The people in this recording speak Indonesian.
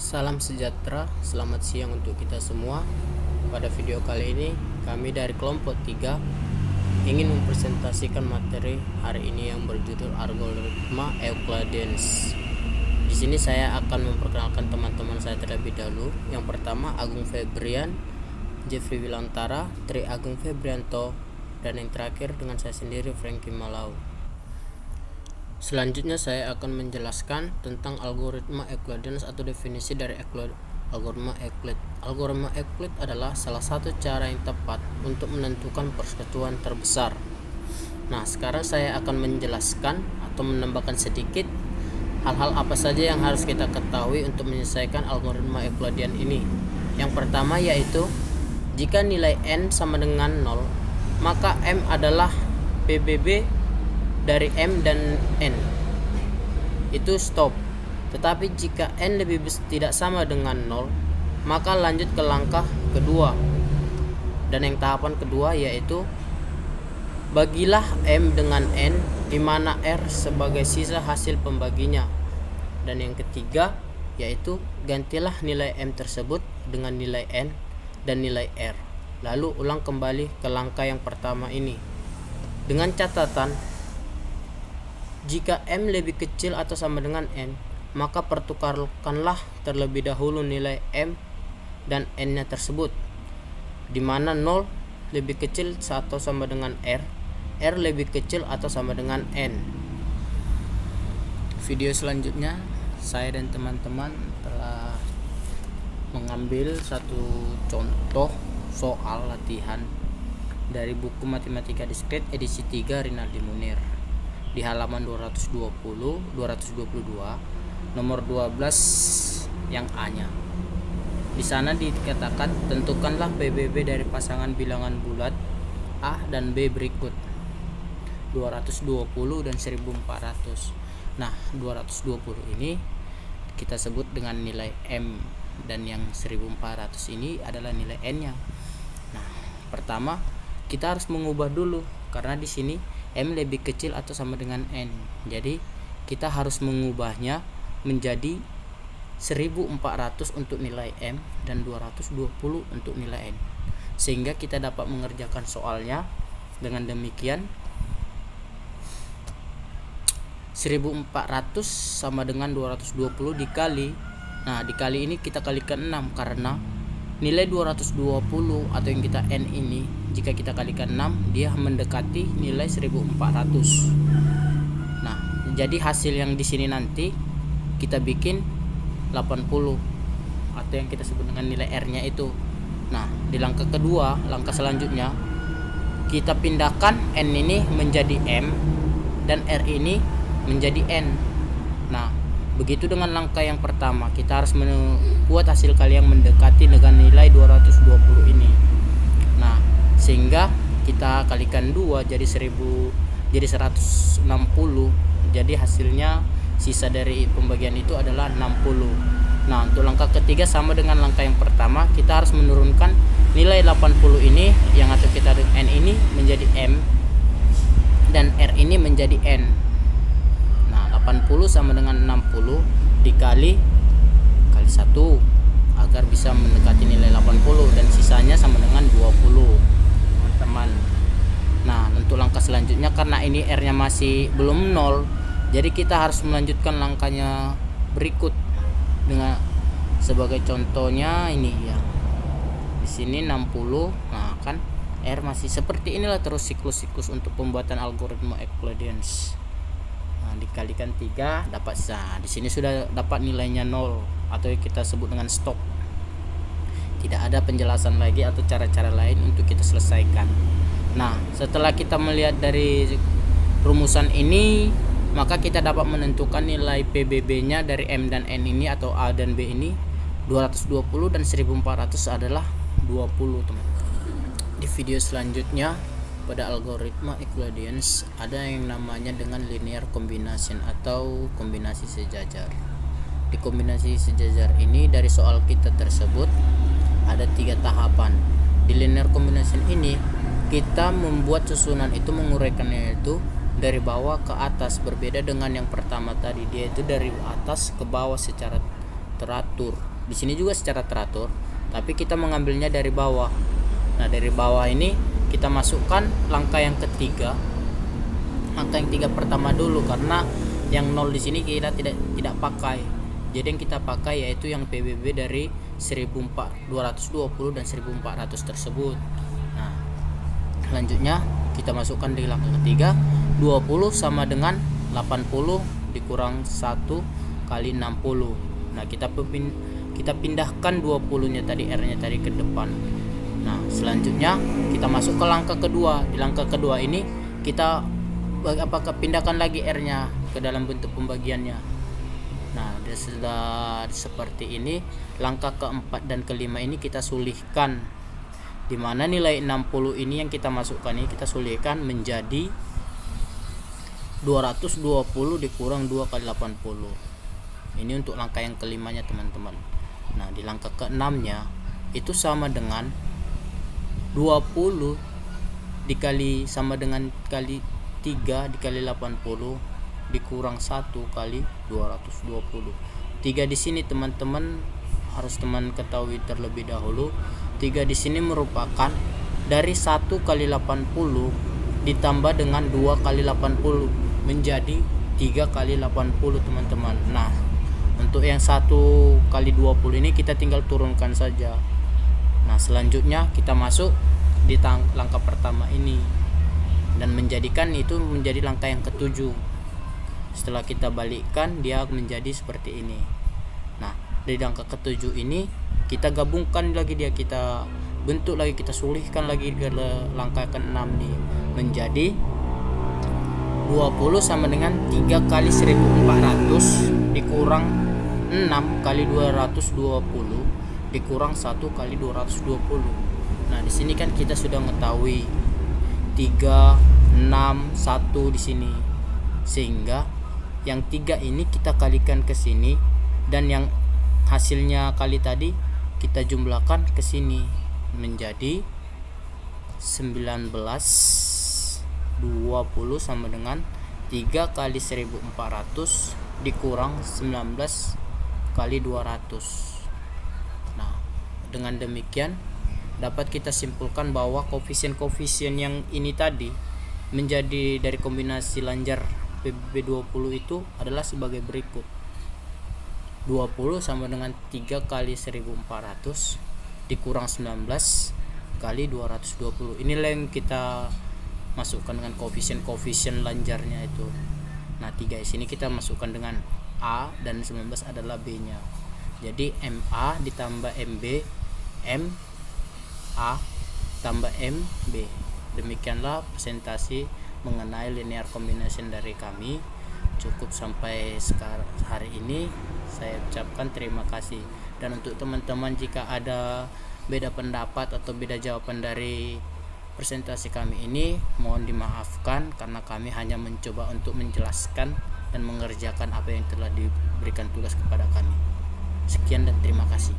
Salam sejahtera, selamat siang untuk kita semua. Pada video kali ini, kami dari kelompok 3 ingin mempresentasikan materi hari ini yang berjudul algoritma Euclideans. Di sini saya akan memperkenalkan teman-teman saya terlebih dahulu. Yang pertama Agung Febrian, Jeffrey Wilantara, Tri Agung Febrianto, dan yang terakhir dengan saya sendiri Franky Malau. Selanjutnya saya akan menjelaskan tentang algoritma Euclideans atau definisi dari algoritma Euclid. Algoritma Euclid adalah salah satu cara yang tepat untuk menentukan persekutuan terbesar. Nah, sekarang saya akan menjelaskan atau menambahkan sedikit hal-hal apa saja yang harus kita ketahui untuk menyelesaikan algoritma Euclidean ini. Yang pertama yaitu jika nilai n sama dengan 0, maka m adalah PBB dari m dan n, itu stop. Tetapi jika n tidak sama dengan 0, maka lanjut ke langkah kedua. Dan yang tahapan kedua yaitu bagilah m dengan n, di mana r sebagai sisa hasil pembaginya. Dan yang ketiga yaitu gantilah nilai m tersebut dengan nilai n dan nilai r, lalu ulang kembali ke langkah yang pertama ini. Dengan catatan, jika m lebih kecil atau sama dengan n, maka pertukarkanlah terlebih dahulu nilai m dan n-nya tersebut, di mana 0 lebih kecil atau sama dengan r lebih kecil atau sama dengan n. Video selanjutnya, saya dan teman-teman telah mengambil satu contoh soal latihan dari buku Matematika Diskret edisi 3 Rinaldi Munir di halaman 222 nomor 12 yang A-nya. Di sana dikatakan tentukanlah PBB dari pasangan bilangan bulat A dan B berikut 220 dan 1400. Nah, 220 ini kita sebut dengan nilai M dan yang 1400 ini adalah nilai N-nya. Nah, pertama kita harus mengubah dulu karena di sini M lebih kecil atau sama dengan N. Jadi kita harus mengubahnya menjadi 1400 untuk nilai M dan 220 untuk nilai N, sehingga kita dapat mengerjakan soalnya dengan demikian. 1400 sama dengan 220 dikali. Nah, dikali ini kita kalikan 6 karena nilai 220 atau yang kita N ini jika kita kalikan 6 dia mendekati nilai 1400. Nah, jadi hasil yang di sini nanti kita bikin 80 atau yang kita sebut dengan nilai R-nya itu. Nah, di langkah kedua, langkah selanjutnya kita pindahkan N ini menjadi M dan R ini menjadi N. Nah, begitu dengan langkah yang pertama, kita harus membuat hasil kali yang mendekati dengan nilai 220 ini. Nah, sehingga kita kalikan 2 jadi 160. Jadi hasilnya sisa dari pembagian itu adalah 60. Nah, untuk langkah ketiga sama dengan langkah yang pertama, kita harus menurunkan nilai 80 ini yang atau kita N ini menjadi M dan R ini menjadi N. Nah, 80 sama dengan 60 dikali 1 agar bisa mendekati nilai 80 dan sisanya sama dengan 20, teman-teman. Nah, untuk langkah selanjutnya karena ini R-nya masih belum 0, jadi kita harus melanjutkan langkahnya berikut dengan sebagai contohnya ini ya. Di sini 60. Nah, kan R masih seperti inilah terus siklus-siklus untuk pembuatan algoritma Euclideans. Nah, dikalikan 3 dapat sisa. Di sini sudah dapat nilainya 0 atau kita sebut dengan stop. Tidak ada penjelasan lagi atau cara-cara lain untuk kita selesaikan. Nah, setelah kita melihat dari rumusan ini, maka kita dapat menentukan nilai PBB-nya dari M dan N ini atau A dan B ini 220 dan 1400 adalah 20, teman. Di video selanjutnya pada algoritma Euclideans ada yang namanya dengan linear combination atau kombinasi sejajar. Di kombinasi sejajar ini dari soal kita tersebut ada 3 tahapan. Di linear combination ini kita membuat susunan itu menguraikannya itu dari bawah ke atas, berbeda dengan yang pertama tadi, dia itu dari atas ke bawah secara teratur. Di sini juga secara teratur, tapi kita mengambilnya dari bawah. Nah, dari bawah ini kita masukkan langkah yang ketiga. Angka yang 3 pertama dulu, karena yang 0 di sini kita tidak pakai. Jadi yang kita pakai yaitu yang PBB dari 1220 dan 1400 tersebut. Nah, selanjutnya kita masukkan di langkah ketiga. 20 sama dengan 80 dikurang 1 kali 60. Nah, kita pindahkan 20-nya tadi, R-nya tadi ke depan. Nah, selanjutnya kita masuk ke langkah kedua. Di langkah kedua ini kita pindahkan lagi R-nya ke dalam bentuk pembagiannya. Nah, sudah seperti ini. Langkah keempat dan kelima ini kita sulihkan, dimana nilai 60 ini yang kita masukkan ini kita sulihkan menjadi 220 dikurang 2 kali 80. Ini untuk langkah yang kelimanya, teman-teman. Nah, di langkah keenamnya itu sama dengan 20 dikali sama dengan kali 3 dikali 80 dikurang 1 kali 220. 3 di sini, teman-teman, harus teman ketahui terlebih dahulu. 3 di sini merupakan dari 1 kali 80 ditambah dengan 2 kali 80 menjadi 3 kali 80, teman-teman. Nah, untuk yang 1 kali 20 ini kita tinggal turunkan saja. Nah, selanjutnya kita masuk di langkah pertama ini dan menjadikan itu menjadi langkah yang ketujuh. Setelah kita balikkan, dia menjadi seperti ini. Nah, di langkah ketujuh ini kita gabungkan lagi, kita bentuk lagi, kita sulihkan lagi ke langkah ke-6 nih, menjadi 20 sama dengan 3 kali 1400 dikurang 6 kali 220 dikurang 1 kali 220. Nah, di sini kan kita sudah mengetahui 3, 6, 1 di sini. Sehingga yang 3 ini kita kalikan ke sini, dan yang hasilnya kali tadi kita jumlahkan ke sini menjadi 19. 20 sama dengan 3 kali 1400 dikurang 19 kali 200. Nah, dengan demikian dapat kita simpulkan bahwa koefisien-koefisien yang ini tadi menjadi dari kombinasi lanjar PBB 20 itu adalah sebagai berikut. 20 sama dengan 3 kali 1400 dikurang 19 kali 220. Inilah yang kita masukkan dengan koefisien lanjarnya itu. Nah, 3 di sini kita masukkan dengan A dan 19 adalah B-nya. Jadi MA ditambah MB, MA tambah MB. Demikianlah presentasi mengenai linear combination dari kami. Cukup sampai sekarang hari ini. Saya ucapkan terima kasih. Dan untuk teman-teman, jika ada beda pendapat atau beda jawaban dari presentasi kami ini, mohon dimaafkan karena kami hanya mencoba untuk menjelaskan dan mengerjakan apa yang telah diberikan tugas kepada kami. Sekian dan terima kasih.